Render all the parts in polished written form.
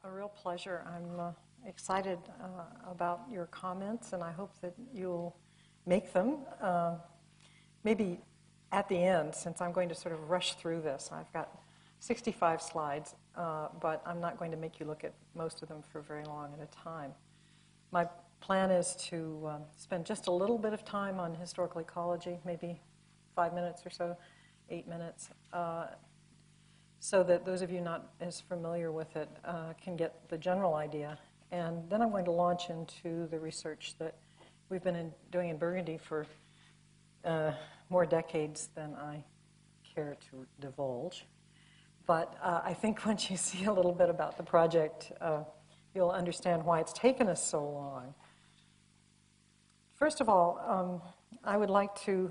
A real pleasure. I'm excited about your comments, and I hope that you'll make them. Maybe at the end, since I'm going to sort of rush through this. I've got 65 slides, but I'm not going to make you look at most of them for very long at a time. My plan is to spend just a little bit of time on historical ecology, maybe 5 minutes or so, 8 minutes, so that those of you not as familiar with it can get the general idea. And then I'm going to launch into the research that we've been doing in Burgundy for more decades than I care to divulge. But I think once you see a little bit about the project, you'll understand why it's taken us so long. First of all, I would like to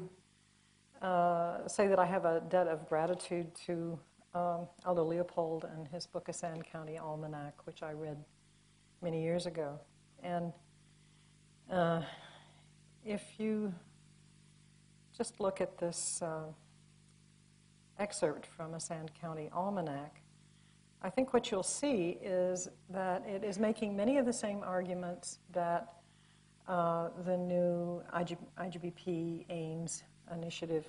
say that I have a debt of gratitude to Aldo Leopold and his book, A Sand County Almanac, which I read many years ago. And if you just look at this excerpt from A Sand County Almanac, I think what you'll see is that it is making many of the same arguments that the new IGBP Ames initiative,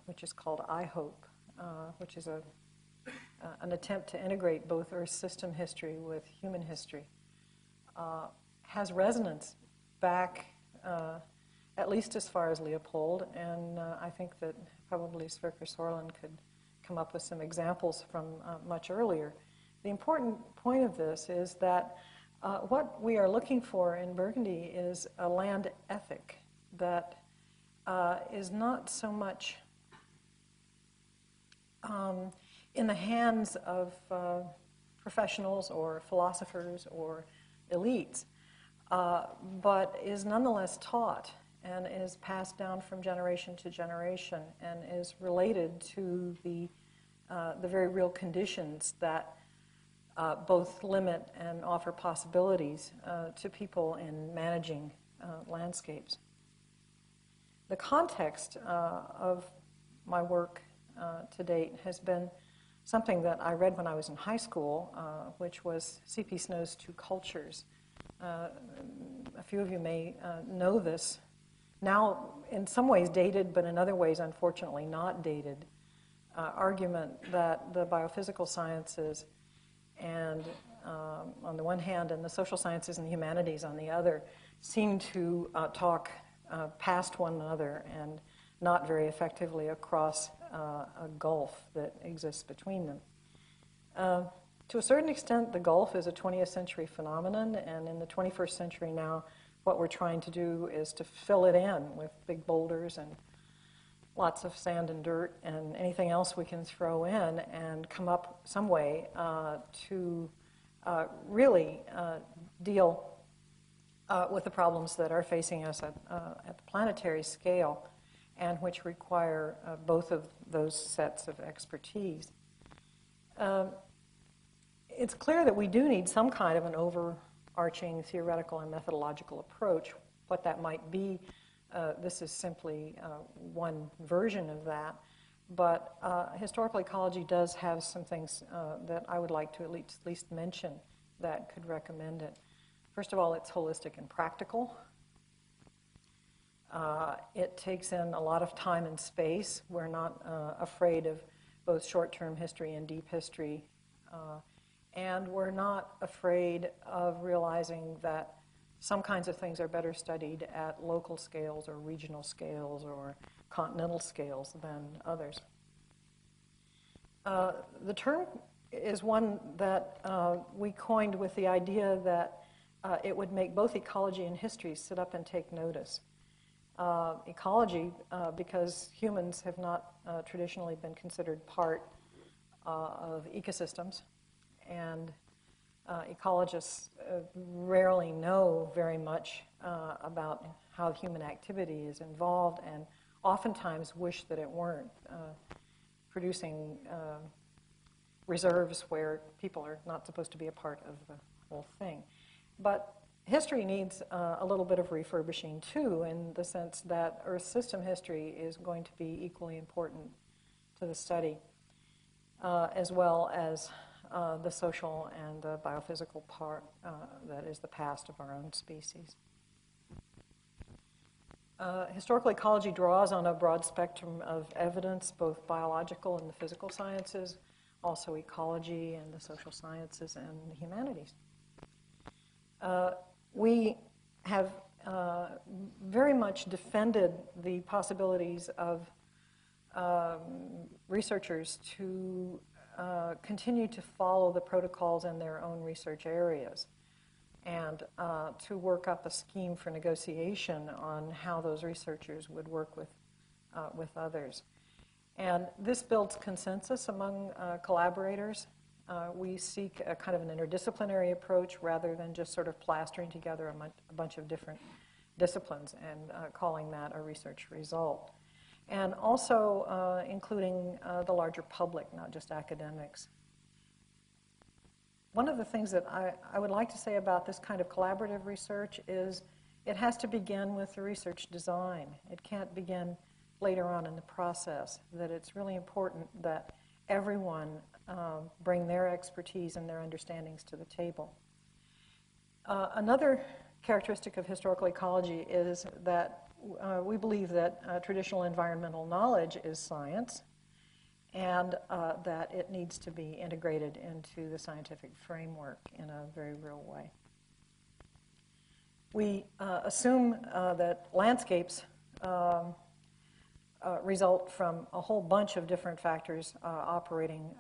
which is called I Hope, which is an attempt to integrate both Earth system history with human history, has resonance back at least as far as Leopold, and I think that probably Sverker Sorlund could come up with some examples from much earlier. The important point of this is that what we are looking for in Burgundy is a land ethic that is not so much in the hands of professionals or philosophers or elites, but is nonetheless taught and is passed down from generation to generation and is related to the very real conditions that both limit and offer possibilities to people in managing landscapes. The context of my work to date has been something that I read when I was in high school, which was C.P. Snow's Two Cultures. A few of you may know this. Now, in some ways dated, but in other ways, unfortunately, not dated, argument that the biophysical sciences and, on the one hand, and the social sciences and the humanities on the other, seem to talk past one another and not very effectively across a gulf that exists between them. To a certain extent, the gulf is a 20th century phenomenon, and in the 21st century now, what we're trying to do is to fill it in with big boulders and lots of sand and dirt and anything else we can throw in and come up some way to really deal with the problems that are facing us at the planetary scale and which require both of those sets of expertise. It's clear that we do need some kind of an overarching theoretical and methodological approach. What that might be, this is simply one version of that, but historical ecology does have some things that I would like to at least mention that could recommend it. First of all, it's holistic and practical. It takes in a lot of time and space. We're not afraid of both short-term history and deep history. And we're not afraid of realizing that some kinds of things are better studied at local scales or regional scales or continental scales than others. The term is one that we coined with the idea that it would make both ecology and history sit up and take notice. Ecology, because humans have not traditionally been considered part of ecosystems, and ecologists rarely know very much about how human activity is involved and oftentimes wish that it weren't, producing reserves where people are not supposed to be a part of the whole thing. But history needs a little bit of refurbishing too, in the sense that Earth system history is going to be equally important to the study, as well as the social and the biophysical part that is the past of our own species. Historical ecology draws on a broad spectrum of evidence, both biological and the physical sciences, also ecology and the social sciences and the humanities. We have very much defended the possibilities of researchers to continue to follow the protocols in their own research areas and to work up a scheme for negotiation on how those researchers would work with others. And this builds consensus among collaborators. We seek a kind of an interdisciplinary approach rather than just sort of plastering together a bunch of different disciplines and calling that a research result. And also including the larger public, not just academics. One of the things that I would like to say about this kind of collaborative research is it has to begin with the research design. It can't begin later on in the process, that it's really important that everyone bring their expertise and their understandings to the table. Another characteristic of historical ecology is that we believe that traditional environmental knowledge is science and that it needs to be integrated into the scientific framework in a very real way. We assume that landscapes result from a whole bunch of different factors operating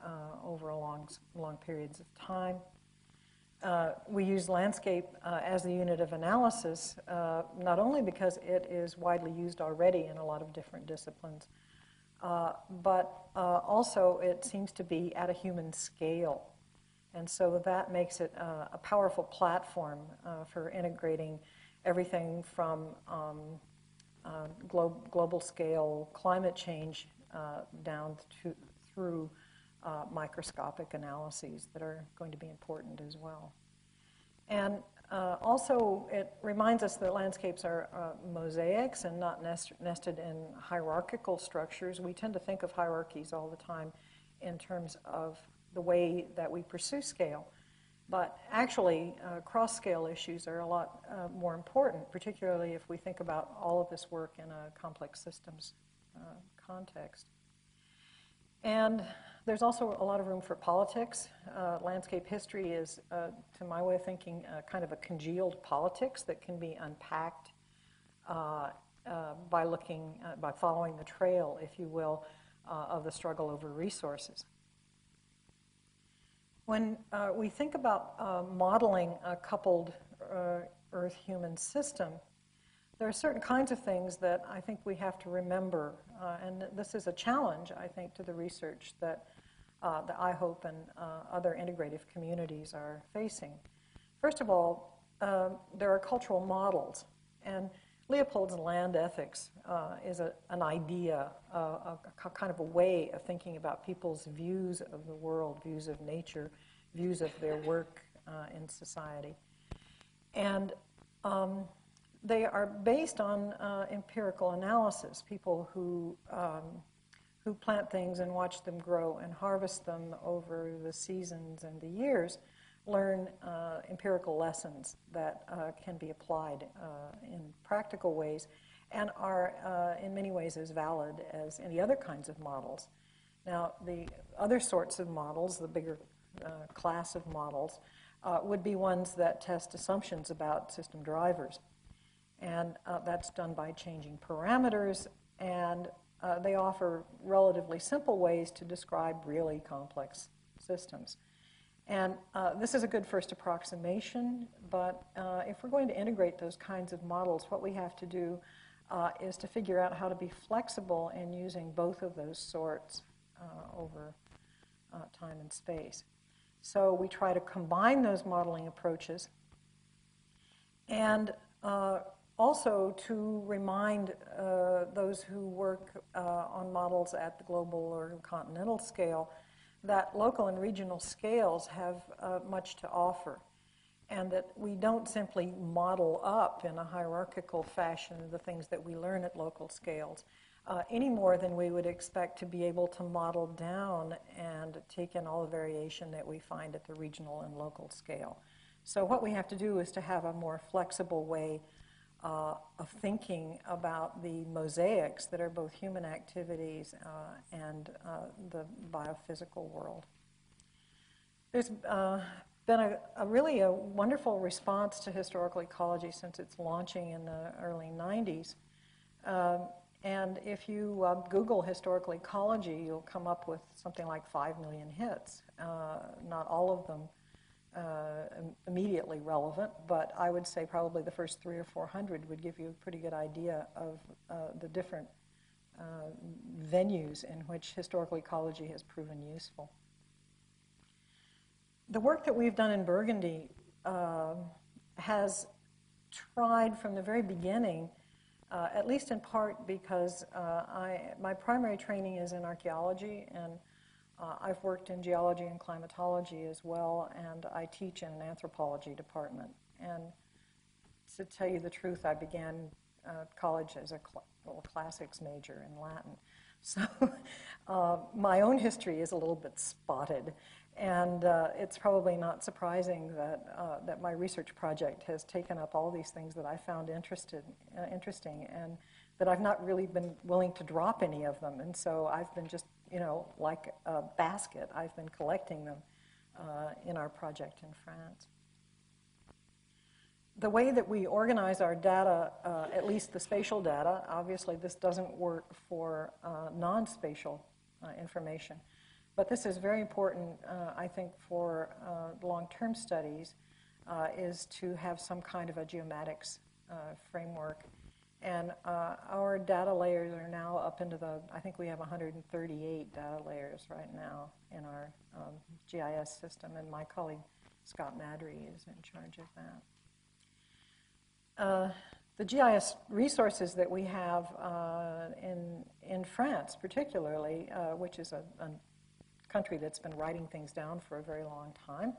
over long periods of time. We use landscape as the unit of analysis, not only because it is widely used already in a lot of different disciplines, but also it seems to be at a human scale. And so that makes it a powerful platform for integrating everything from global scale climate change down through microscopic analyses that are going to be important as well. And also, it reminds us that landscapes are mosaics and not nested in hierarchical structures. We tend to think of hierarchies all the time in terms of the way that we pursue scale. But actually, cross-scale issues are a lot more important, particularly if we think about all of this work in a complex systems context. And there's also a lot of room for politics. Landscape history is, to my way of thinking, kind of a congealed politics that can be unpacked by following the trail, if you will, of the struggle over resources. When we think about modeling a coupled Earth-human system, there are certain kinds of things that I think we have to remember, and this is a challenge, I think, to the research that I hope and other integrative communities are facing. First of all, there are cultural models, and Leopold's land ethics is an idea, a kind of a way of thinking about people's views of the world, views of nature, views of their work in society. And they are based on empirical analysis. People who plant things and watch them grow and harvest them over the seasons and the years learn empirical lessons that can be applied in practical ways and are in many ways as valid as any other kinds of models. Now, the other sorts of models, the bigger class of models, would be ones that test assumptions about system drivers. And that's done by changing parameters, and they offer relatively simple ways to describe really complex systems. And this is a good first approximation, but if we're going to integrate those kinds of models, what we have to do is to figure out how to be flexible in using both of those sorts over time and space. So we try to combine those modeling approaches and also to remind those who work on models at the global or continental scale that local and regional scales have much to offer, and that we don't simply model up in a hierarchical fashion the things that we learn at local scales, any more than we would expect to be able to model down and take in all the variation that we find at the regional and local scale. So what we have to do is to have a more flexible way of thinking about the mosaics that are both human activities and the biophysical world. There's been a really wonderful response to historical ecology since its launching in the early 90s. And if you Google historical ecology, you'll come up with something like 5 million hits. Not all of them immediately relevant, but I would say probably the first 300 or 400 would give you a pretty good idea of the different venues in which historical ecology has proven useful. The work that we've done in Burgundy has tried from the very beginning, at least in part because my primary training is in archaeology, and I've worked in geology and climatology as well, and I teach in an anthropology department. And to tell you the truth, I began college as a classics major in Latin. So my own history is a little bit spotted. And it's probably not surprising that my research project has taken up all these things that I found interesting, and that I've not really been willing to drop any of them. And so I've been just, like a basket, I've been collecting them in our project in France. The way that we organize our data, at least the spatial data, obviously this doesn't work for non-spatial information. But this is very important, I think, for long-term studies, is to have some kind of a geomatics framework. And our data layers are now up into I think we have 138 data layers right now in our GIS system, and my colleague Scott Madry is in charge of that. The GIS resources that we have in France particularly, which is a country that's been writing things down for a very long time,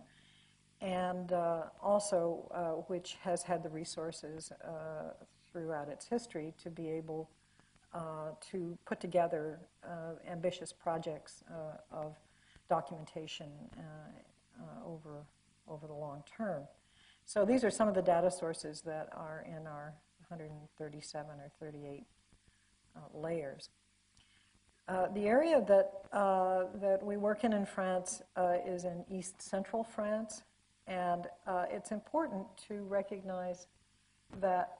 and also which has had the resources throughout its history to be able to put together ambitious projects of documentation over the long term. So these are some of the data sources that are in our 137 or 38 layers. The area that we work in France is in East Central France, and it's important to recognize that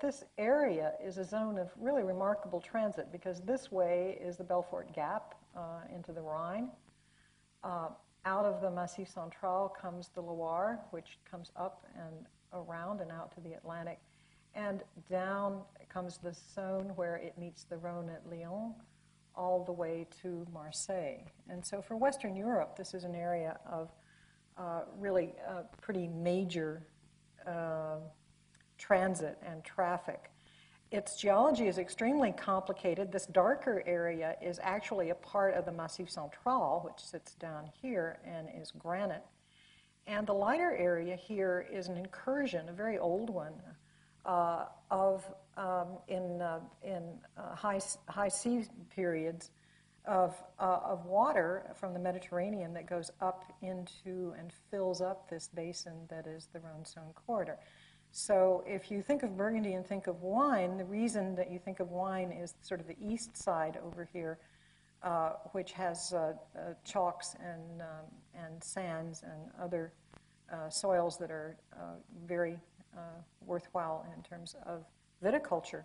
this area is a zone of really remarkable transit, because this way is the Belfort Gap into the Rhine. Out of the Massif Central comes the Loire, which comes up and around and out to the Atlantic, and down comes the Saône, where it meets the Rhone at Lyon, all the way to Marseille. And so for Western Europe, this is an area of really pretty major transit and traffic. Its geology is extremely complicated. This darker area is actually a part of the Massif Central, which sits down here and is granite. And the lighter area here is an incursion, a very old one, in high sea periods of water from the Mediterranean that goes up into and fills up this basin that is the Rhone-Saône corridor. So if you think of Burgundy and think of wine, the reason that you think of wine is sort of the east side over here, which has chalks and sands and other soils that are very worthwhile in terms of viticulture.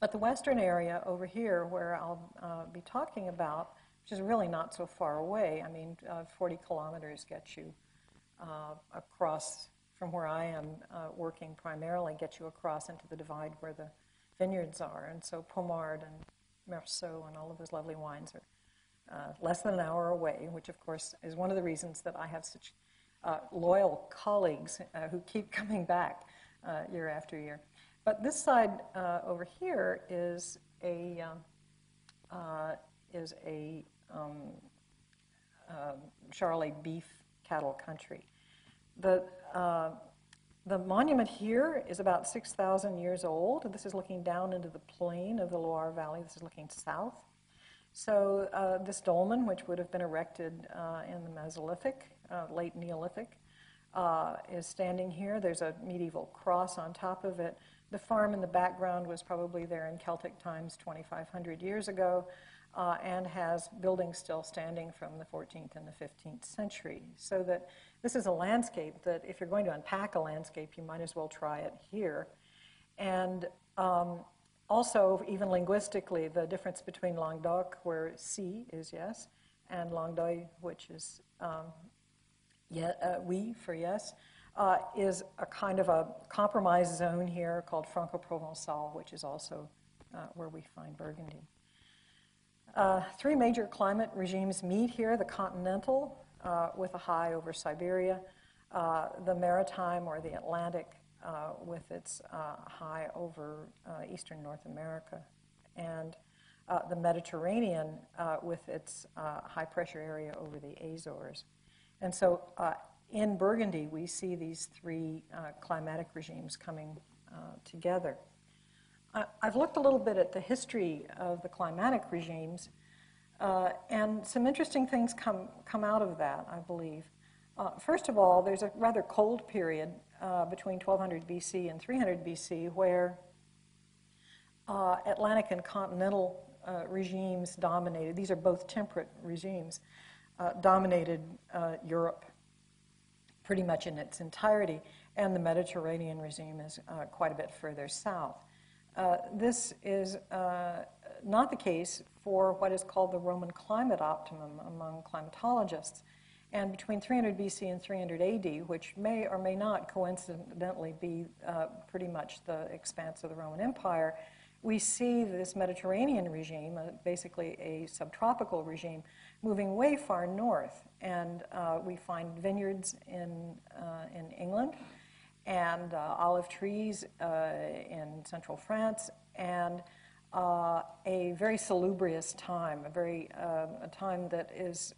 But the western area over here, where I'll be talking about, which is really not so far away, I mean, 40 kilometers gets you across from where I am working primarily, gets you across into the divide where the vineyards are. And so Pommard and Meursault and all of those lovely wines are less than an hour away, which of course is one of the reasons that I have such loyal colleagues who keep coming back year after year. But this side over here is a Charolais beef cattle country. The monument here is about 6,000 years old. This is looking down into the plain of the Loire Valley. This is looking south. So this dolmen, which would have been erected in the Mesolithic, late Neolithic, is standing here. There's a medieval cross on top of it. The farm in the background was probably there in Celtic times 2,500 years ago, and has buildings still standing from the 14th and the 15th century. So that this is a landscape that if you're going to unpack a landscape, you might as well try it here. And also, even linguistically, the difference between Languedoc, where si is yes, and Languedoc, which is oui for yes, is a kind of a compromise zone here called Franco-Provençal, which is also where we find Burgundy. Three major climate regimes meet here: the continental, with a high over Siberia, the maritime or the Atlantic, with its high over eastern North America, and the Mediterranean with its high pressure area over the Azores. And so in Burgundy, we see these three climatic regimes coming together. I've looked a little bit at the history of the climatic regimes, and some interesting things come out of that, I believe. First of all, there's a rather cold period between 1200 BC and 300 BC where Atlantic and continental regimes dominated. These are both temperate regimes, dominated Europe pretty much in its entirety, and the Mediterranean regime is quite a bit further south. This is not the case for what is called the Roman climate optimum among climatologists. And between 300 BC and 300 AD, which may or may not coincidentally be pretty much the expanse of the Roman Empire, we see this Mediterranean regime, basically a subtropical regime, moving way far north. And we find vineyards in England, and olive trees in central France, and a very salubrious time, a time that is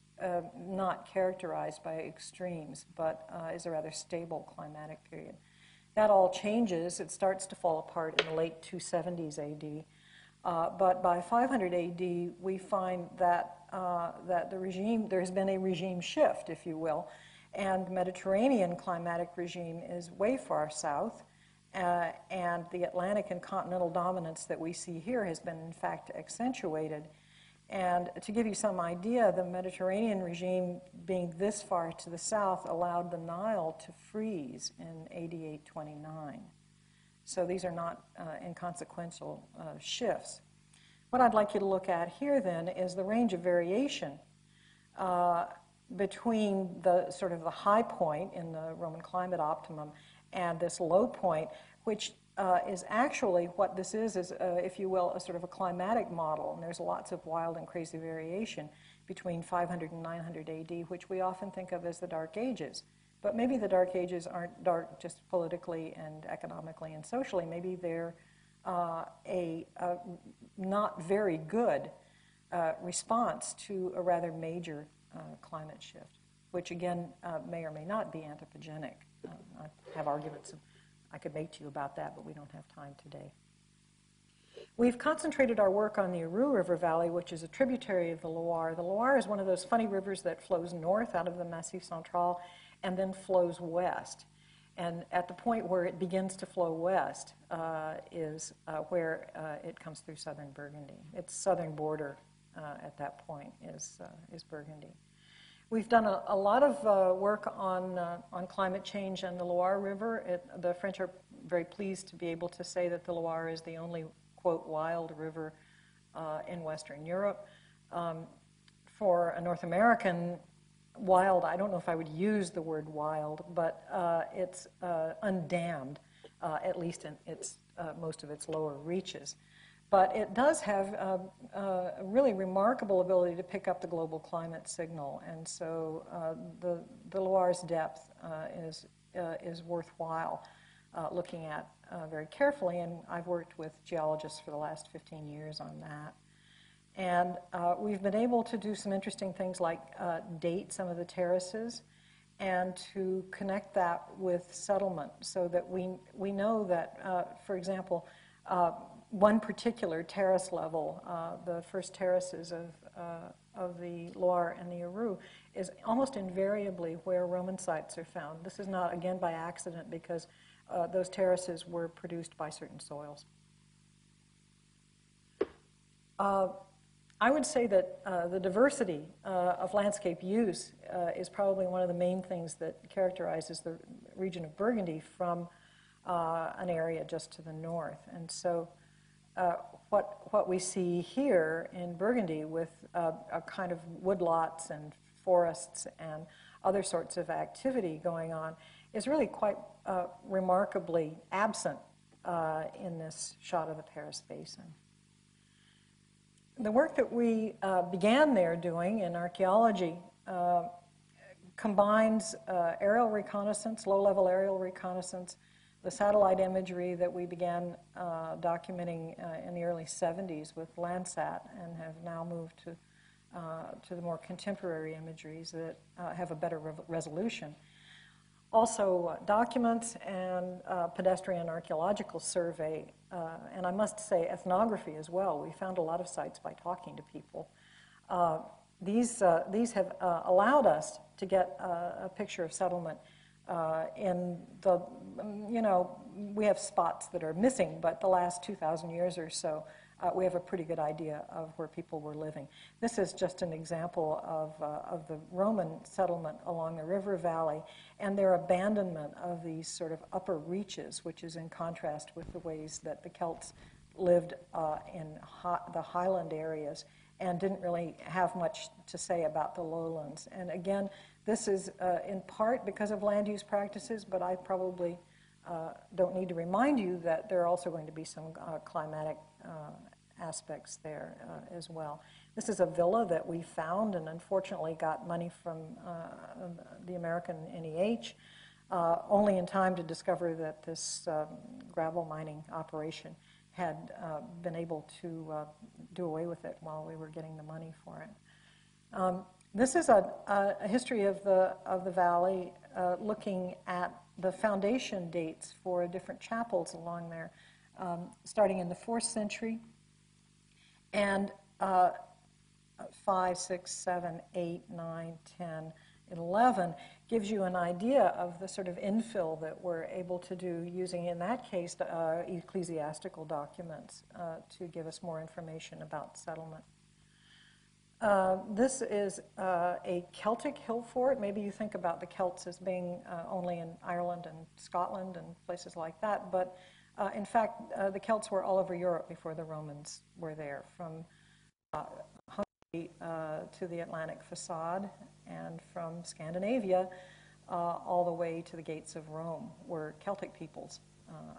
not characterized by extremes, but is a rather stable climatic period. That all changes. It starts to fall apart in the late 270s AD. But by 500 AD, we find that, that there has been a regime shift, if you will, and the Mediterranean climatic regime is way far south, and the Atlantic and continental dominance that we see here has been, in fact, accentuated. And to give you some idea, the Mediterranean regime being this far to the south allowed the Nile to freeze in AD 829. So these are not inconsequential shifts. What I'd like you to look at here then is the range of variation between the sort of the high point in the Roman climate optimum and this low point, which is actually what this is if you will, a sort of a climatic model. And there's lots of wild and crazy variation between 500 and 900 AD, which we often think of as the Dark Ages. But maybe the Dark Ages aren't dark just politically and economically and socially. Maybe they're a not very good response to a rather major climate shift, which again may or may not be anthropogenic. I have arguments I could make to you about that, but we don't have time today. We've concentrated our work on the Arroux River Valley, which is a tributary of the Loire. The Loire is one of those funny rivers that flows north out of the Massif Central and then flows west. And at the point where it begins to flow west is where it comes through southern Burgundy. Its southern border at that point is Burgundy. We've done a lot of work on climate change and the Loire River. The French are very pleased to be able to say that the Loire is the only, quote, wild river in Western Europe. For a North American, wild, I don't know if I would use the word wild, but it's undammed, at least in most of its lower reaches. But it does have a really remarkable ability to pick up the global climate signal, and so the Loire's depth is worthwhile looking at very carefully, and I've worked with geologists for the last 15 years on that. And we've been able to do some interesting things like date some of the terraces and to connect that with settlement so that we know that, for example, one particular terrace level, the first terraces of the Loire and the Arroux, is almost invariably where Roman sites are found. This is not, again, by accident, because those terraces were produced by certain soils. I would say that the diversity of landscape use is probably one of the main things that characterizes the region of Burgundy from an area just to the north. And so what we see here in Burgundy with a kind of woodlots and forests and other sorts of activity going on is really quite remarkably absent in this shot of the Paris Basin. The work that we began there doing in archaeology combines aerial reconnaissance, low-level aerial reconnaissance, the satellite imagery that we began documenting in the early 70s with Landsat and have now moved to the more contemporary imageries that have a better resolution. Also documents and pedestrian archaeological survey, and I must say ethnography as well. We found a lot of sites by talking to people. These have allowed us to get a picture of settlement in the, we have spots that are missing, but the last 2,000 years or so, we have a pretty good idea of where people were living. This is just an example of the Roman settlement along the river valley and their abandonment of these sort of upper reaches, which is in contrast with the ways that the Celts lived in the highland areas and didn't really have much to say about the lowlands. And again, this is in part because of land use practices, but I probably don't need to remind you that there are also going to be some climatic aspects there as well. This is a villa that we found and unfortunately got money from the American NEH, only in time to discover that this gravel mining operation had been able to do away with it while we were getting the money for it. This is a history of the valley looking at the foundation dates for different chapels along there, starting in the 4th century, and 5, 6, 7, 8, 9, 10, 11 gives you an idea of the sort of infill that we're able to do using, in that case, ecclesiastical documents to give us more information about settlement. This is a Celtic hill fort. Maybe you think about the Celts as being only in Ireland and Scotland and places like that, but in fact, the Celts were all over Europe before the Romans were there, from Hungary to the Atlantic facade, and from Scandinavia all the way to the gates of Rome were Celtic peoples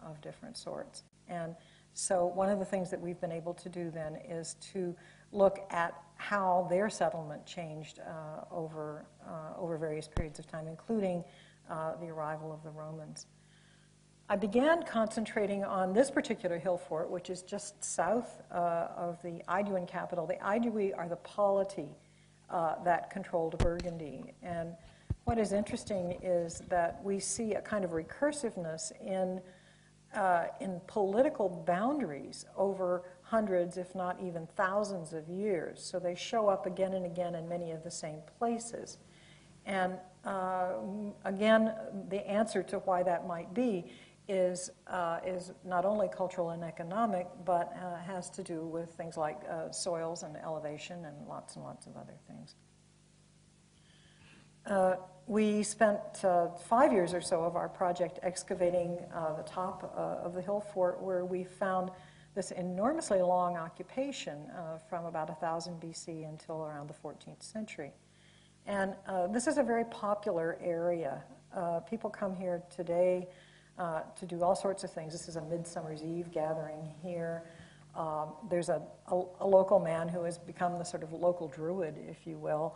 of different sorts. And so one of the things that we've been able to do then is to look at how their settlement changed over various periods of time, including the arrival of the Romans. I began concentrating on this particular hill fort, which is just south of the Aeduan capital. The Aedui are the polity that controlled Burgundy. And what is interesting is that we see a kind of recursiveness in political boundaries over hundreds, if not even thousands of years. So they show up again and again in many of the same places. And again, the answer to why that might be is not only cultural and economic, but has to do with things like soils and elevation and lots of other things. We spent 5 years or so of our project excavating the top of the hill fort, where we found this enormously long occupation from about 1000 BC until around the 14th century. And this is a very popular area. People come here today to do all sorts of things. This is a Midsummer's Eve gathering here. There's a local man who has become the sort of local druid, if you will,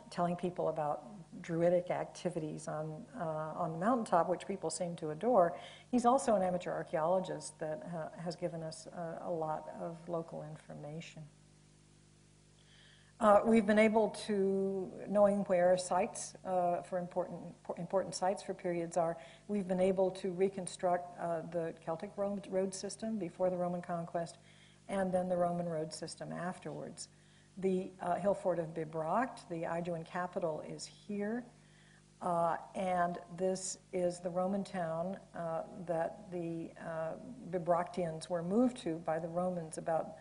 telling people about druidic activities on the mountaintop, which people seem to adore. He's also an amateur archaeologist that has given us a lot of local information. We've been able to, knowing where sites for important sites for periods are, we've been able to reconstruct the Celtic road system before the Roman conquest, and then the Roman road system afterwards. The hill fort of Bibracte, the Aeduan capital, is here, and this is the Roman town that the Bibractians were moved to by the Romans about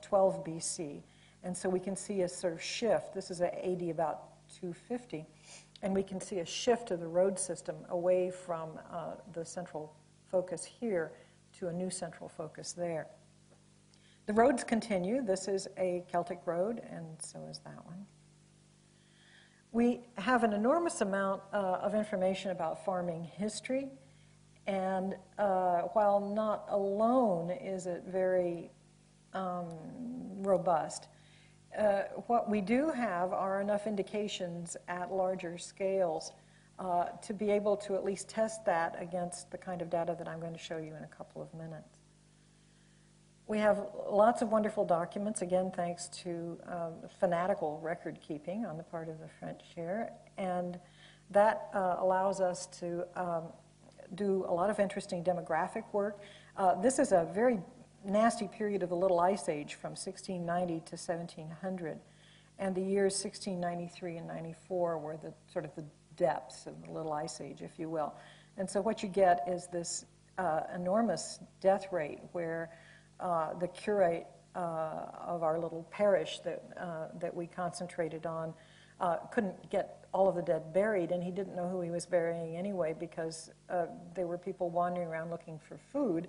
12 BC. And so we can see a sort of shift. This is AD about 250. And we can see a shift of the road system away from the central focus here to a new central focus there. The roads continue. This is a Celtic road, and so is that one. We have an enormous amount of information about farming history. And while not alone is it very robust, what we do have are enough indications at larger scales to be able to at least test that against the kind of data that I'm going to show you in a couple of minutes. We have lots of wonderful documents, again, thanks to fanatical record keeping on the part of the French here, and that allows us to do a lot of interesting demographic work. This is a very nasty period of the Little Ice Age from 1690 to 1700, and the years 1693 and 94 were the sort of the depths of the Little Ice Age, if you will. And so what you get is this enormous death rate where the curate of our little parish that we concentrated on couldn't get all of the dead buried, and he didn't know who he was burying anyway because there were people wandering around looking for food,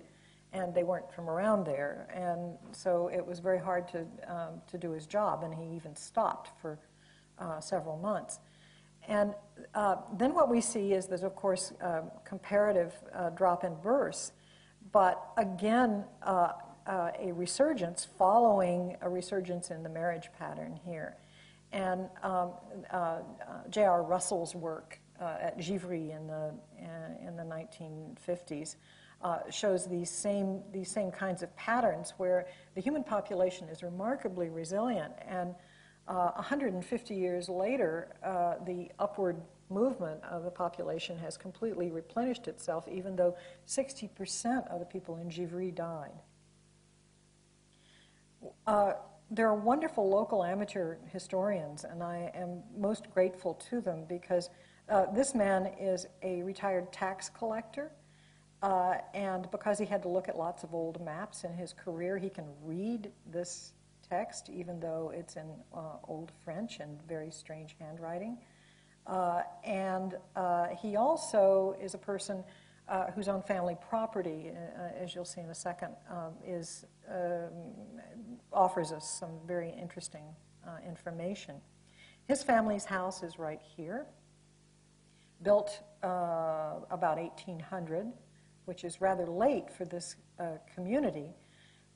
and they weren't from around there. And so it was very hard to do his job, and he even stopped for several months. And then what we see is there's, of course, comparative drop in births, but again, a resurgence following a resurgence in the marriage pattern here. And J.R. Russell's work at Givry in the 1950s shows these same kinds of patterns where the human population is remarkably resilient. And 150 years later, the upward movement of the population has completely replenished itself, even though 60% of the people in Givry died. There are wonderful local amateur historians, and I am most grateful to them because this man is a retired tax collector, and because he had to look at lots of old maps in his career, he can read this text, even though it's in Old French and very strange handwriting. And he also is a person whose own family property, as you'll see in a second, offers us some very interesting information. His family's house is right here, built about 1800, which is rather late for this community,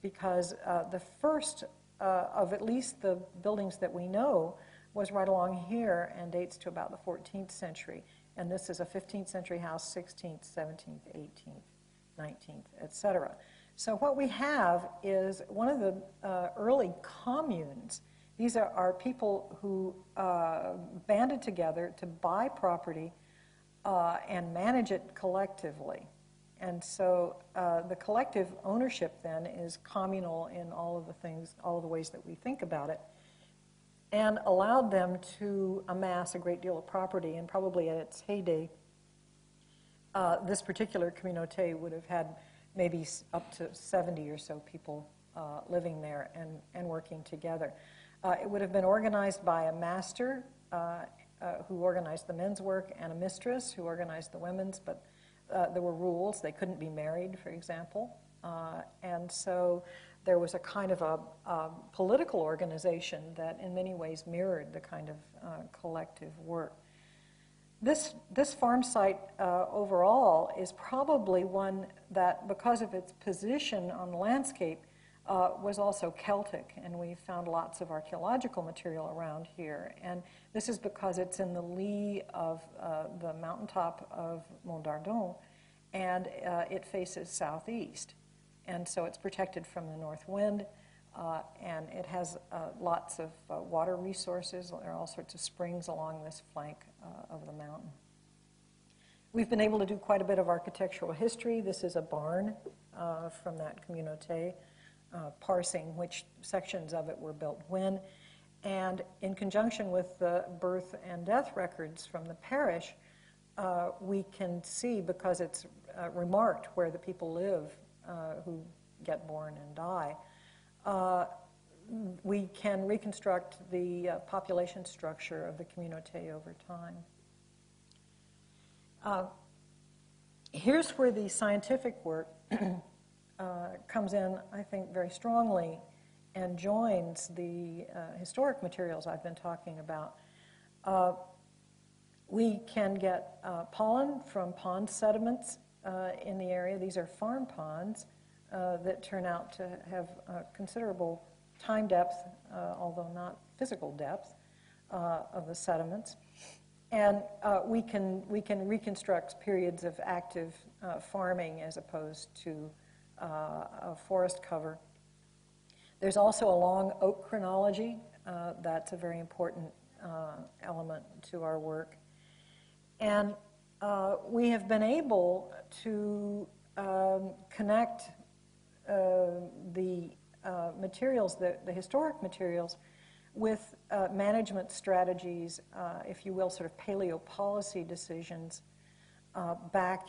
because the first of at least the buildings that we know was right along here and dates to about the 14th century. And this is a 15th century house, 16th, 17th, 18th, 19th, etc. So what we have is one of the early communes. These are people who banded together to buy property and manage it collectively. And so the collective ownership then is communal in all of the things, all of the ways that we think about it, and allowed them to amass a great deal of property. And probably at its heyday, this particular communauté would have had maybe up to 70 or so people living there and working together. It would have been organized by a master who organized the men's work and a mistress who organized the women's, but there were rules. They couldn't be married, for example. And so there was a kind of a political organization that in many ways mirrored the kind of collective work. This farm site overall is probably one that, because of its position on the landscape, was also Celtic, and we found lots of archaeological material around here. And this is because it's in the lee of the mountaintop of Mont Dardon, and it faces southeast. And so it's protected from the north wind, and it has lots of water resources. There are all sorts of springs along this flank of the mountain. We've been able to do quite a bit of architectural history. This is a barn from that communauté, parsing which sections of it were built when. And in conjunction with the birth and death records from the parish, we can see, because it's remarked where the people live who get born and die, we can reconstruct the population structure of the communauté over time. Here's where the scientific work comes in, I think, very strongly and joins the historic materials I've been talking about. We can get pollen from pond sediments in the area. These are farm ponds that turn out to have considerable time depth, although not physical depth, of the sediments. And we can reconstruct periods of active farming as opposed to a forest cover. There's also a long oak chronology. That's a very important element to our work. And we have been able to connect the materials, the historic materials, with management strategies, if you will, sort of paleopolicy decisions back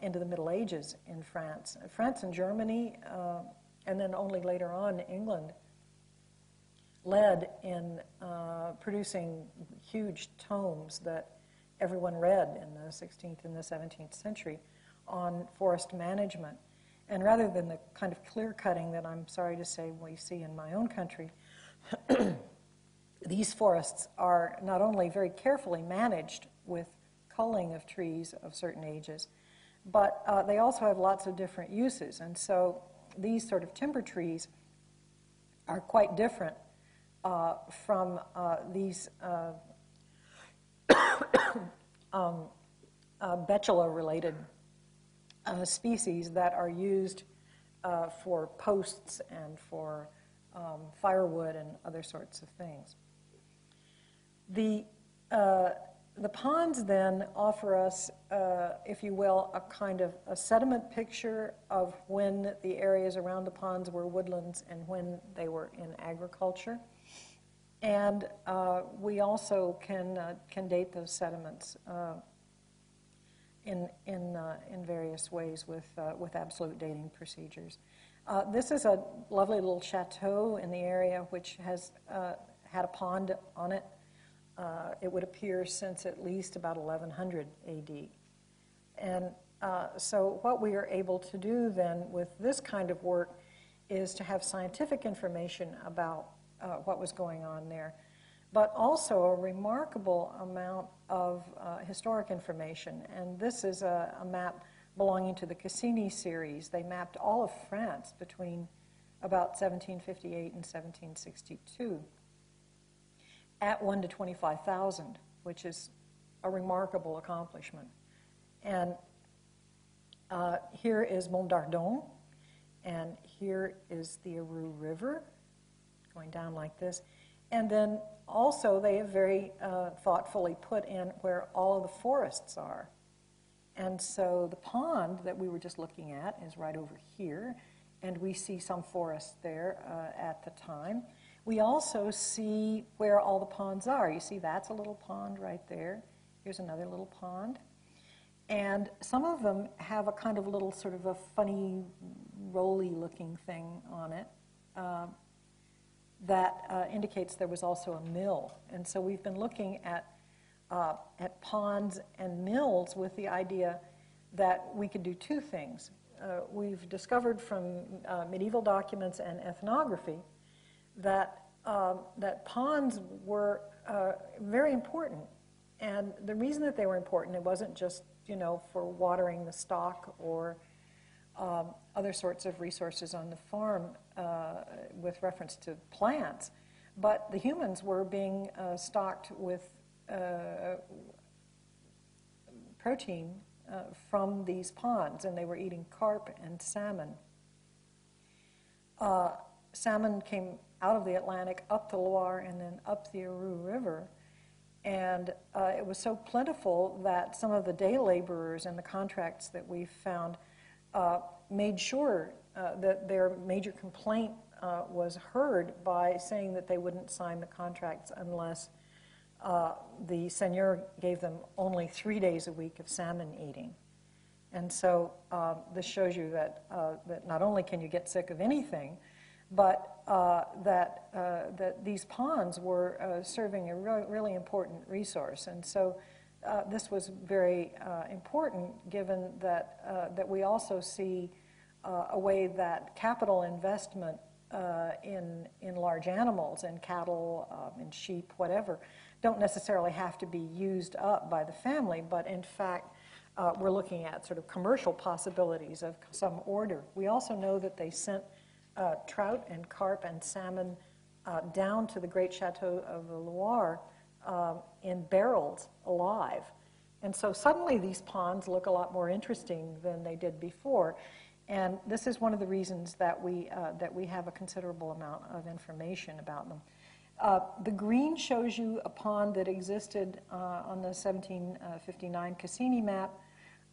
into the Middle Ages in France. France and Germany, and then only later on England, led in producing huge tomes that everyone read in the 16th and the 17th century on forest management. And rather than the kind of clear-cutting that I'm sorry to say we see in my own country, these forests are not only very carefully managed with culling of trees of certain ages, but they also have lots of different uses. And so these sort of timber trees are quite different from these Betula-related species that are used for posts and for firewood and other sorts of things. The ponds then offer us, if you will, a kind of a sediment picture of when the areas around the ponds were woodlands and when they were in agriculture. And we also can date those sediments in various ways with absolute dating procedures. This is a lovely little chateau in the area which has had a pond on it. It would appear since at least about 1100 AD. And so what we are able to do then with this kind of work is to have scientific information about what was going on there, but also a remarkable amount of historic information. And this is a map belonging to the Cassini series. They mapped all of France between about 1758 and 1762 at 1 to 25,000, which is a remarkable accomplishment. And here is Mont d'Ardon, and here is the Arroux River, going down like this. And then also they have very thoughtfully put in where all of the forests are. And so the pond that we were just looking at is right over here, and we see some forest there at the time. We also see where all the ponds are. You see that's a little pond right there. Here's another little pond. And some of them have a kind of little sort of a funny, roly-looking thing on it that indicates there was also a mill. And so we've been looking at ponds and mills with the idea that we could do two things. We've discovered from medieval documents and ethnography that ponds were very important. And the reason that they were important, it wasn't just, for watering the stock or other sorts of resources on the farm with reference to plants, but the humans were being stocked with protein from these ponds, and they were eating carp and salmon. salmon came out of the Atlantic, up the Loire, and then up the Arroux River. And it was so plentiful that some of the day laborers in the contracts that we found made sure that their major complaint was heard by saying that they wouldn't sign the contracts unless the seigneur gave them only 3 days a week of salmon eating. And so this shows you that, that not only can you get sick of anything, but that these ponds were serving a really important resource. And so this was very important, given that we also see a way that capital investment in large animals, in cattle, in sheep, whatever, don't necessarily have to be used up by the family, but in fact, we're looking at sort of commercial possibilities of some order. We also know that they sent trout and carp and salmon down to the great chateau of the Loire in barrels alive. And so suddenly these ponds look a lot more interesting than they did before. And this is one of the reasons that we have a considerable amount of information about them. The green shows you a pond that existed on the 1759 Cassini map.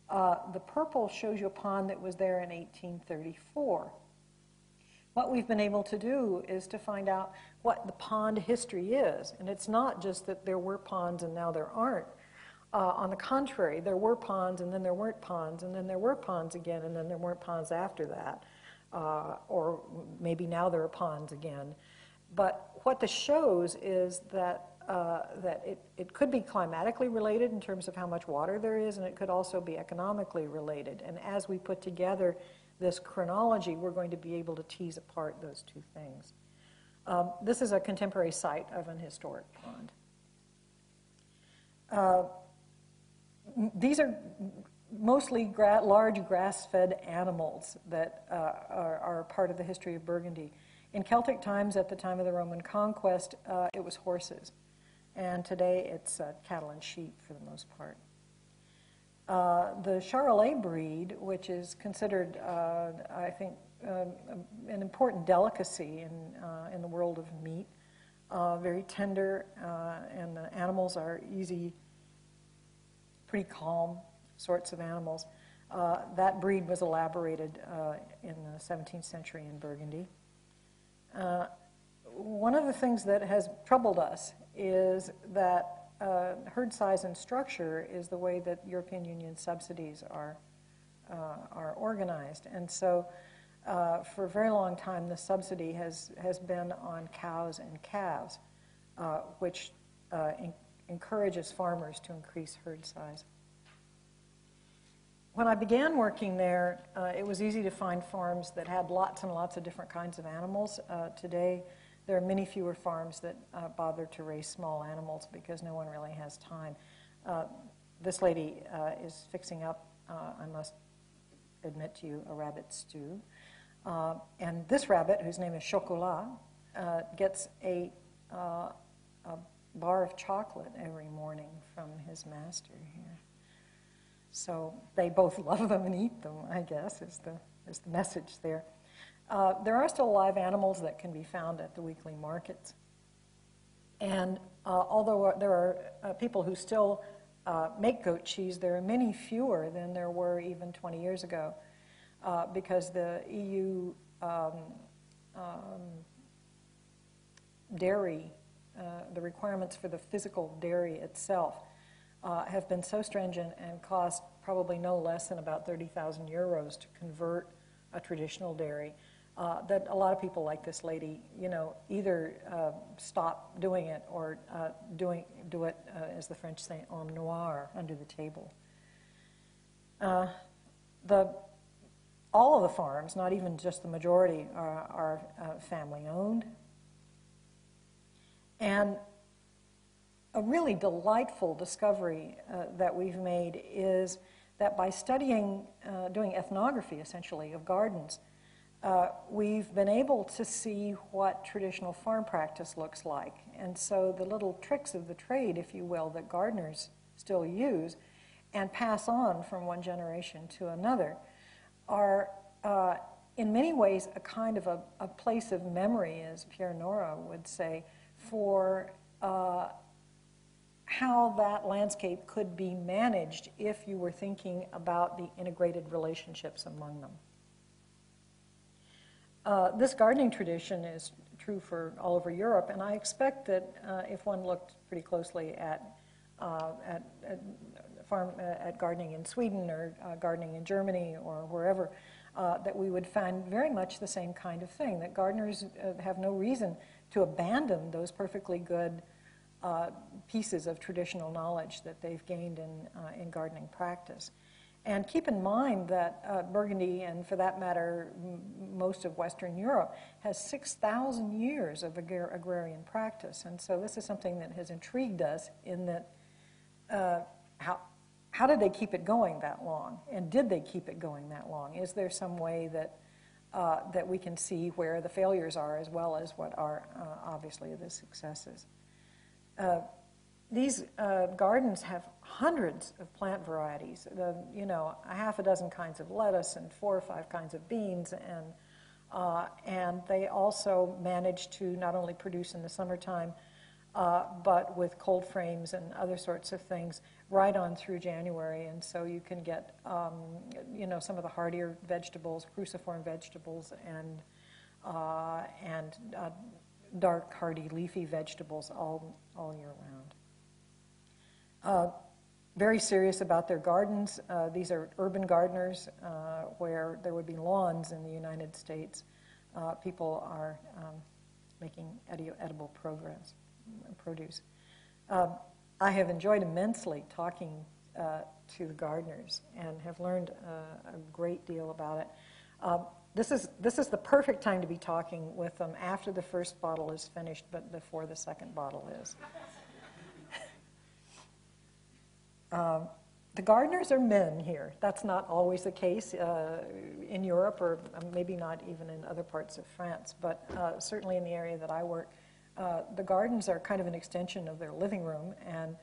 The purple shows you a pond that was there in 1834. What we've been able to do is to find out what the pond history is. And it's not just that there were ponds and now there aren't. On the contrary, there were ponds and then there weren't ponds, and then there were ponds again, and then there weren't ponds after that. Or maybe now there are ponds again. But what this shows is that it could be climatically related in terms of how much water there is, and it could also be economically related. And as we put together this chronology, we're going to be able to tease apart those two things. This is a contemporary site of an historic pond. These are mostly large grass-fed animals that are part of the history of Burgundy. In Celtic times, at the time of the Roman conquest, it was horses. And today it's cattle and sheep for the most part. The Carole breed, which is considered, I think, an important delicacy in the world of meat, very tender, and the animals are easy, pretty calm sorts of animals. That breed was elaborated in the 17th century in Burgundy. One of the things that has troubled us is that herd size and structure is the way that European Union subsidies are organized. And so for a very long time, the subsidy has been on cows and calves, which encourages farmers to increase herd size. When I began working there, it was easy to find farms that had lots and lots of different kinds of animals. Today, there are many fewer farms that bother to raise small animals because no one really has time. This lady is fixing up, I must admit to you, a rabbit stew. And this rabbit, whose name is Chocolat, gets a bar of chocolate every morning from his master here. So they both love them and eat them, I guess, is the message there. There are still live animals that can be found at the weekly markets. And although there are people who still make goat cheese, there are many fewer than there were even 20 years ago because the EU dairy, the requirements for the physical dairy itself have been so stringent and cost probably no less than about 30,000 euros to convert a traditional dairy, that a lot of people like this lady, either stop doing it or do it, as the French say, en noir, under the table. All of the farms, not even just the majority, are family-owned. And a really delightful discovery that we've made is that by studying, doing ethnography, essentially, of gardens, we've been able to see what traditional farm practice looks like. And so the little tricks of the trade, if you will, that gardeners still use and pass on from one generation to another are in many ways a kind of a place of memory, as Pierre Nora would say, for how that landscape could be managed if you were thinking about the integrated relationships among them. This gardening tradition is true for all over Europe, and I expect that if one looked pretty closely at gardening in Sweden or gardening in Germany or wherever, that we would find very much the same kind of thing, that gardeners have no reason to abandon those perfectly good pieces of traditional knowledge that they've gained in gardening practice. And keep in mind that Burgundy, and for that matter, most of Western Europe, has 6,000 years of agrarian practice. And so this is something that has intrigued us in that how did they keep it going that long? And did they keep it going that long? Is there some way that we can see where the failures are as well as what are obviously the successes? These gardens have hundreds of plant varieties, you know, a half a dozen kinds of lettuce and 4 or 5 kinds of beans, and they also manage to not only produce in the summertime, but with cold frames and other sorts of things right on through January, and so you can get, you know, some of the hardier vegetables, cruciform vegetables, and dark, hardy, leafy vegetables all year round. Very serious about their gardens. These are urban gardeners where there would be lawns in the United States. People are making edible produce. I have enjoyed immensely talking to the gardeners and have learned a great deal about it. This is the perfect time to be talking with them after the first bottle is finished, but before the second bottle is. The gardeners are men here. That's not always the case in Europe, or maybe not even in other parts of France, but certainly in the area that I work, the gardens are kind of an extension of their living room, and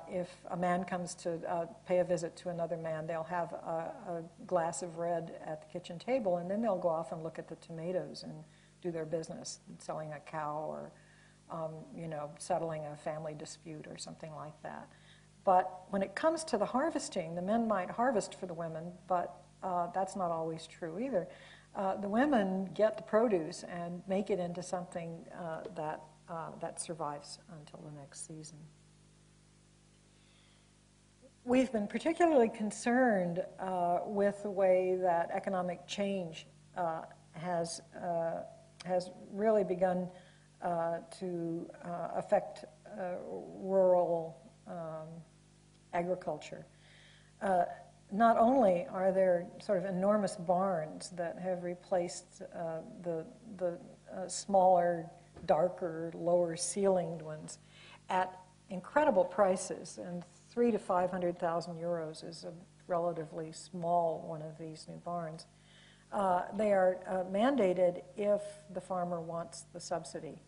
if a man comes to pay a visit to another man, they'll have a glass of red at the kitchen table, and then they'll go off and look at the tomatoes and do their business, selling a cow or you know, settling a family dispute or something like that. But when it comes to the harvesting, the men might harvest for the women, but that's not always true either. The women get the produce and make it into something that survives until the next season. We've been particularly concerned with the way that economic change has really begun to affect rural agriculture. Not only are there sort of enormous barns that have replaced the smaller, darker, lower ceilinged ones at incredible prices, and 300,000 to 500,000 euros is a relatively small one of these new barns. They are mandated if the farmer wants the subsidy.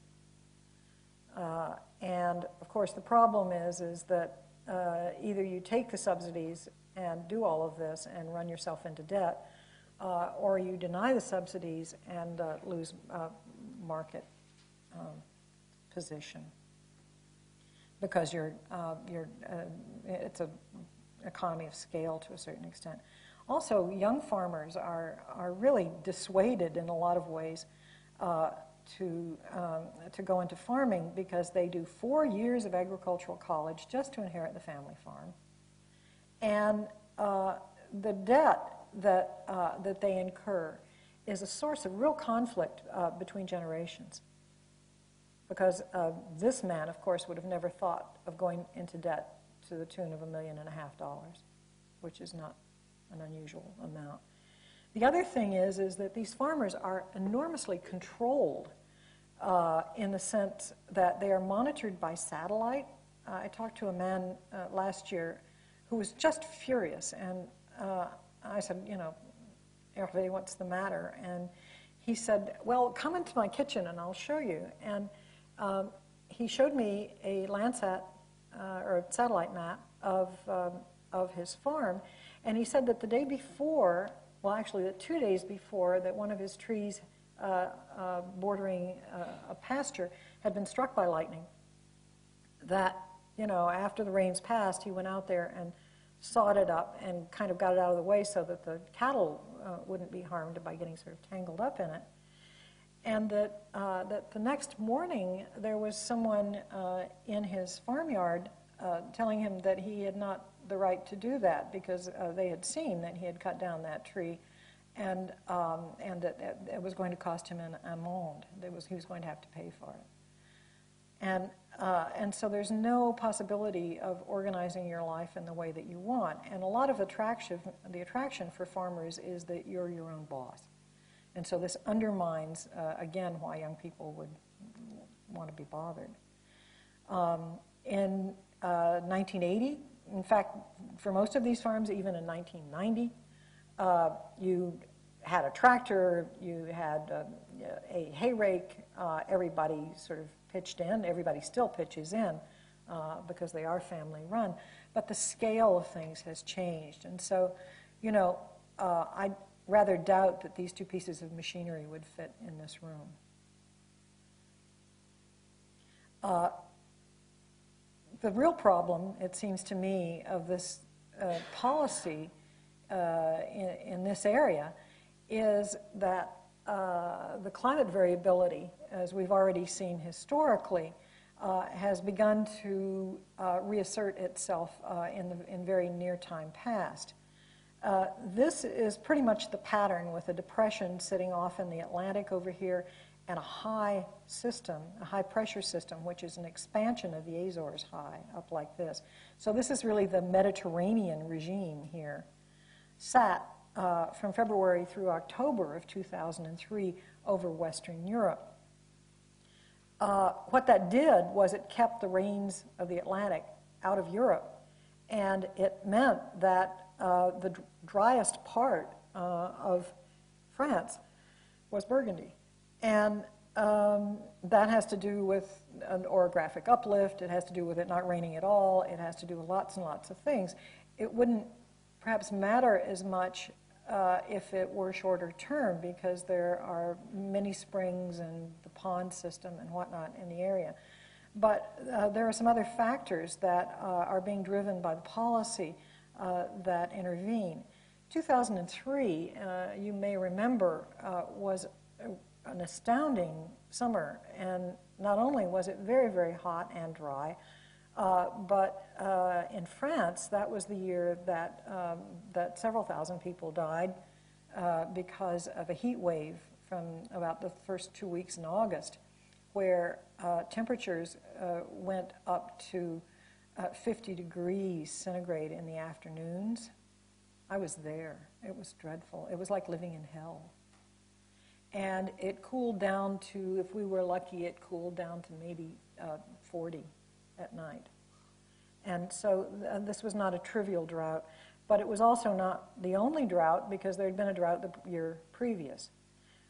And of course the problem is that either you take the subsidies and do all of this and run yourself into debt, or you deny the subsidies and lose market position, because it's an economy of scale to a certain extent. Also, young farmers are really dissuaded in a lot of ways to go into farming, because they do 4 years of agricultural college just to inherit the family farm, and the debt that they incur is a source of real conflict between generations, because this man, of course, would have never thought of going into debt to the tune of $1.5 million, which is not an unusual amount. The other thing is that these farmers are enormously controlled in the sense that they are monitored by satellite. I talked to a man last year who was just furious, and I said, you know, Hervé, what's the matter? And he said, well, come into my kitchen and I'll show you. And he showed me a Landsat or a satellite map of his farm, and he said that the day before well, actually, that 2 days before, that one of his trees bordering a pasture had been struck by lightning. That, after the rains passed, he went out there and sawed it up and kind of got it out of the way so that the cattle wouldn't be harmed by getting sort of tangled up in it. And that the next morning there was someone in his farmyard telling him that he had not the right to do that because they had seen that he had cut down that tree, and that it was going to cost him an amende. He was going to have to pay for it. And so there's no possibility of organizing your life in the way that you want. And a lot of the attraction for farmers is that you're your own boss. And so this undermines, again, why young people would want to be bothered. In 1980, in fact, for most of these farms, even in 1990, you had a tractor, you had a hay rake, everybody sort of pitched in. Everybody still pitches in because they are family run. But the scale of things has changed. And so, I rather doubt that these two pieces of machinery would fit in this room. The real problem, it seems to me, of this policy in this area is that the climate variability, as we've already seen historically, has begun to reassert itself in very near time past. This is pretty much the pattern, with a depression sitting off in the Atlantic over here and a high system, a high pressure system, which is an expansion of the Azores high up like this. So this is really the Mediterranean regime here. Sat from February through October of 2003 over Western Europe. What that did was it kept the rains of the Atlantic out of Europe, and it meant that the driest part of France was Burgundy. And that has to do with an orographic uplift. It has to do with it not raining at all. It has to do with lots and lots of things. It wouldn't perhaps matter as much if it were shorter term, because there are many springs and the pond system and whatnot in the area. But there are some other factors that are being driven by the policy that intervene. 2003, you may remember, was an astounding summer, and not only was it very, very hot and dry, but in France, that was the year that that several thousand people died because of a heat wave from about the first 2 weeks in August, where temperatures went up to 50 degrees centigrade in the afternoons. I was there. It was dreadful. It was like living in hell. And it cooled down to, if we were lucky, it cooled down to maybe 40 at night. And so this was not a trivial drought, but it was also not the only drought, because there had been a drought the year previous.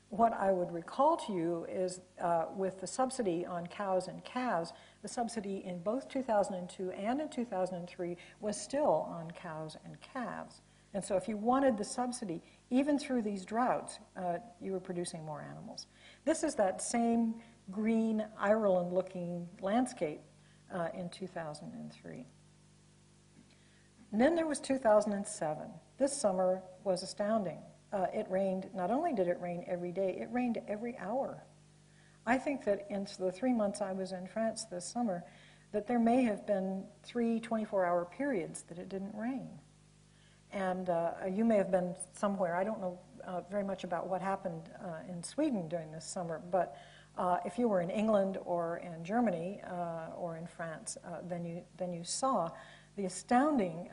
What I would recall to you is with the subsidy on cows and calves, the subsidy in both 2002 and in 2003 was still on cows and calves. And so if you wanted the subsidy, even through these droughts, you were producing more animals. This is that same green, Ireland-looking landscape in 2003. And then there was 2007. This summer was astounding. It rained, not only did it rain every day, it rained every hour. I think that in the 3 months I was in France this summer, that there may have been 3 24-hour periods that it didn't rain. And you may have been somewhere. I don't know very much about what happened in Sweden during this summer, but if you were in England or in Germany or in France, then you saw the astounding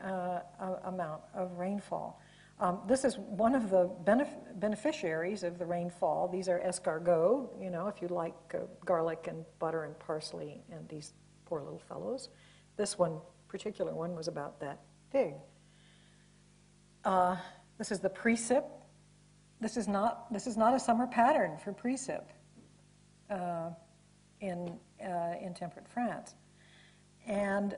amount of rainfall. This is one of the beneficiaries of the rainfall. These are escargots, if you like garlic and butter and parsley and these poor little fellows. This particular one was about that big. This is the precip. This is not a summer pattern for precip in temperate France. And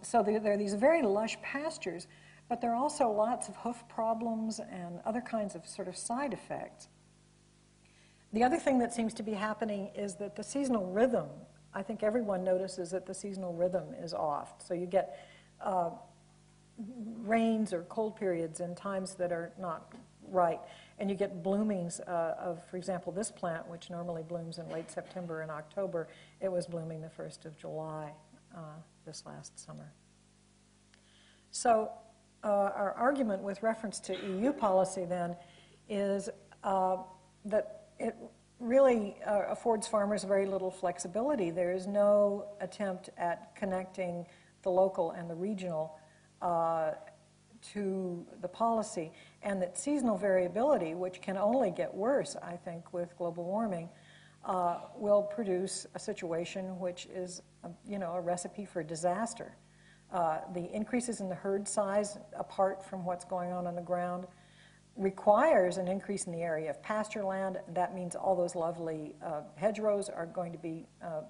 so there are these very lush pastures, But there are also lots of hoof problems and other kinds of sort of side effects. The other thing that seems to be happening is that the seasonal rhythm, I think everyone notices that the seasonal rhythm is off. So you get rains or cold periods in times that are not right. And you get bloomings of, for example, this plant, which normally blooms in late September and October. It was blooming the 1st of July this last summer. So our argument with reference to EU policy then is that it really affords farmers very little flexibility. There is no attempt at connecting the local and the regional to the policy, and that seasonal variability, which can only get worse, I think, with global warming, will produce a situation which is, a recipe for disaster. The increases in the herd size, apart from what's going on the ground, requires an increase in the area of pasture land. That means all those lovely hedgerows are going to be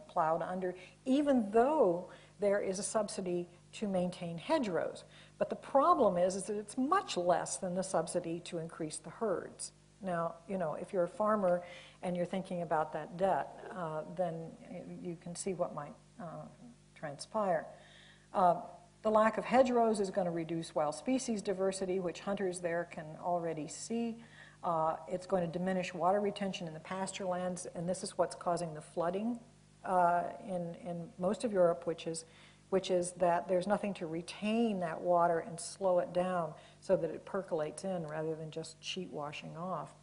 plowed under, even though there is a subsidy to maintain hedgerows. But the problem is that it's much less than the subsidy to increase the herds. Now, if you're a farmer and you're thinking about that debt, then you can see what might transpire. The lack of hedgerows is going to reduce wild species diversity, which hunters there can already see. It's going to diminish water retention in the pasture lands, and this is what's causing the flooding in most of Europe, which is that there's nothing to retain that water and slow it down so that it percolates in rather than just sheet washing off.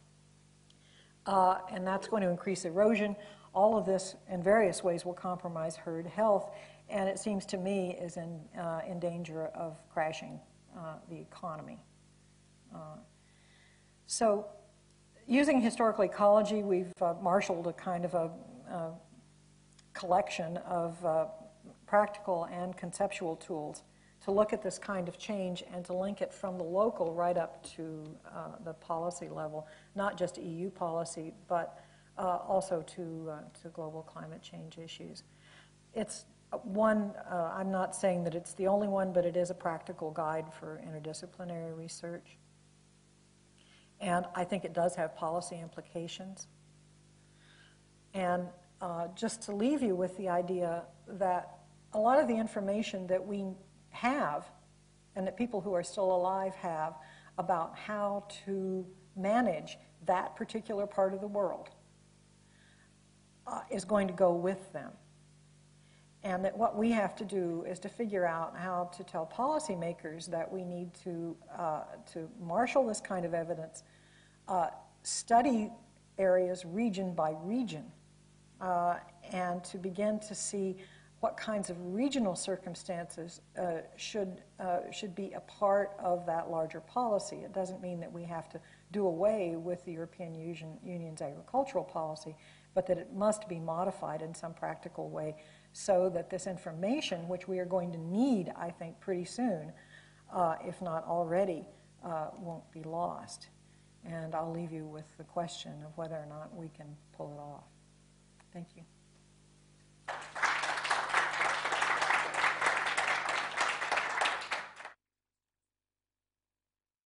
And that's going to increase erosion. All of this in various ways will compromise herd health, and it seems to me is in danger of crashing the economy. So using historical ecology, we've marshaled a kind of a collection of practical and conceptual tools to look at this kind of change and to link it from the local right up to the policy level, not just EU policy, but also to global climate change issues. It's one, I'm not saying that it's the only one, but it is a practical guide for interdisciplinary research. And I think it does have policy implications. And just to leave you with the idea that a lot of the information that we have and that people who are still alive have about how to manage that particular part of the world is going to go with them. And that what we have to do is to figure out how to tell policymakers that we need to marshal this kind of evidence, study areas region by region, and to begin to see what kinds of regional circumstances should be a part of that larger policy. It doesn't mean that we have to do away with the European Union's agricultural policy, but that it must be modified in some practical way so that this information, which we are going to need, I think, pretty soon, if not already, won't be lost. And I'll leave you with the question of whether or not we can pull it off. Thank you.